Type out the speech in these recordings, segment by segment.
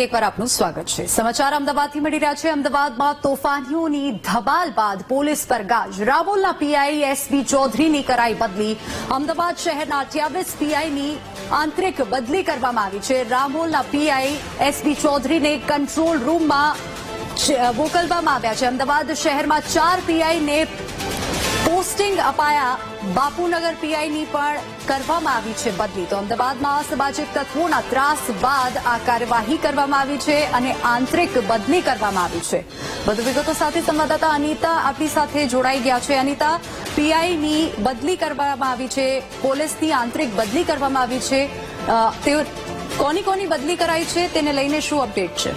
એકવાર આપનું સ્વાગત છે। સમાચાર અમદાવાદથી મળી રહ્યા છે। અમદાવાદમાં તોફાનીઓની ધમાલ બાદ પોલીસ પર ગાજ। રામોલના પીઆઈ એસબી ચૌધરીની કરાઈ બદલી। અમદાવાદ શહેરના 28 પીઆઈની આંતરિક બદલી કરવામાં આવી છે। રામોલના પીઆઈ એસબી ચૌધરીને કંટ્રોલ રૂમમાં મોકલવામાં આવ્યા છે। અમદાવાદ શહેરમાં 4 પીઆઈને પોસ્ટિંગ અપાયા। બાપુનગર પીઆઈની પણ કરવામાં આવી છે બદલી। તો અમદાવાદમાં અસામાજિક તત્વોના ત્રાસ બાદ આ કાર્યવાહી કરવામાં આવી છે અને આંતરિક બદલી કરવામાં આવી છે। વધુ વિગતો સાથે સંવાદદાતા અનિતા આપણી સાથે જોડાઈ ગયા છે। અનિતા, પીઆઈની બદલી કરવામાં આવી છે, પોલીસની આંતરિક બદલી કરવામાં આવી છે, તે કોની બદલી કરાઈ છે તેને લઈને શું અપડેટ છે?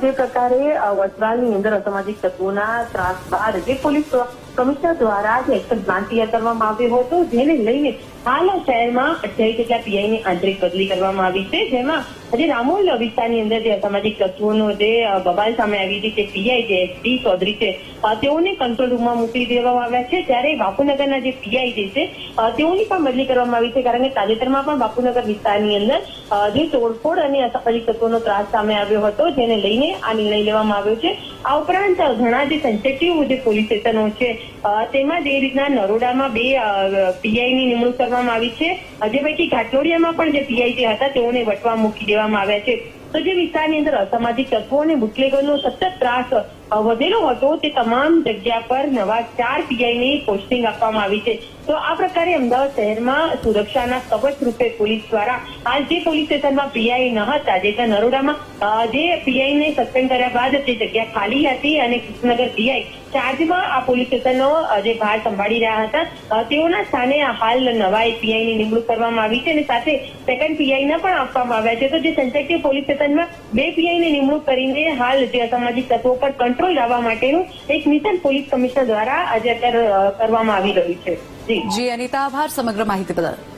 જે પ્રકારે વચવાલની અંદર અસામાજિક તત્વોના ત્રાસ બાદ જે પોલીસ કમિશનર દ્વારા જે એક્શન પ્લાન તૈયાર કરવામાં આવ્યો હતો, જેને લઈને હાલ શહેરમાં 28 જેટલા પીઆઈની આંતરિક બદલી કરવામાં આવી છે। જેમાં આજે રામોલ વિસ્તારની અંદર જે અસામાજિક તત્વોનો જે બબાલ સામે આવી હતી, તે પીઆઈ જે એસબી ચૌધરી છે, તેઓને કંટ્રોલ રૂમમાં મોકલી દેવામાં આવ્યા છે। ત્યારે બાપુનગરના જે પીઆઈ જે છે, તેઓની પણ બદલી કરવામાં આવી છે, કારણ કે તાજેતરમાં પણ બાપુનગર વિસ્તારની અંદર જે તોડફોડ અને અસામાજિક તત્વોનો ત્રાસ સામે આવ્યો હતો, જેને લઈને આ નિર્ણય લેવામાં આવ્યો છે। આ ઉપરાંત ઘણા જે સેન્સિટિવ જે પોલીસ સ્ટેશનો છે, તેમાં જે રીતના નરોડામાં 2 પીઆઈની નિમણૂક કરવામાં આવી છે, જે પૈકી ઘાટલોડિયામાં પણ જે પીઆઈ જે હતા તેઓને વટવા મૂકી દેવામાં આવ્યા છે। તો જે વિસ્તારની અંદર અસામાજિક તત્વો અને બુટલેગરનો સતત ત્રાસ વધેલો હતો, તે તમામ જગ્યા પર નવા 4 પીઆઈની પોસ્ટિંગ આપવામાં આવી છે। તો આ પ્રકારે અમદાવાદ શહેરમાં સુરક્ષાના કવચ રૂપે પોલીસ દ્વારા હાલ જે પોલીસ સ્ટેશનમાં પીઆઈ ન હતા, જે નરોડામાં જે પીઆઈને સસ્પેન્ડ કર્યા બાદ તે જગ્યા ખાલી હતી અને કૃષ્ણનગર પીઆઈ ચાર્જમાં આ પોલીસ સ્ટેશનનો જે ભાર સંભાળી રહ્યા હતા, તેઓના સ્થાને હાલ નવા પીઆઈની નિમણૂક કરવામાં આવી છે અને સાથે સેકન્ડ પીઆઈના પણ આપવામાં આવ્યા છે। તો જે સેન્સિટિવ પોલીસ સ્ટેશનમાં 2 પીઆઈની નિમણૂક કરીને હાલ જે અસામાજિક તત્વો પર કંટ્રોલ લાવવા માટેનું એક મિશન પોલીસ કમિશનર દ્વારા આજે અત્યારે કરવામાં આવી રહ્યું છે। જી અનિતા, આભાર સમગ્ર માહિતી બદલ।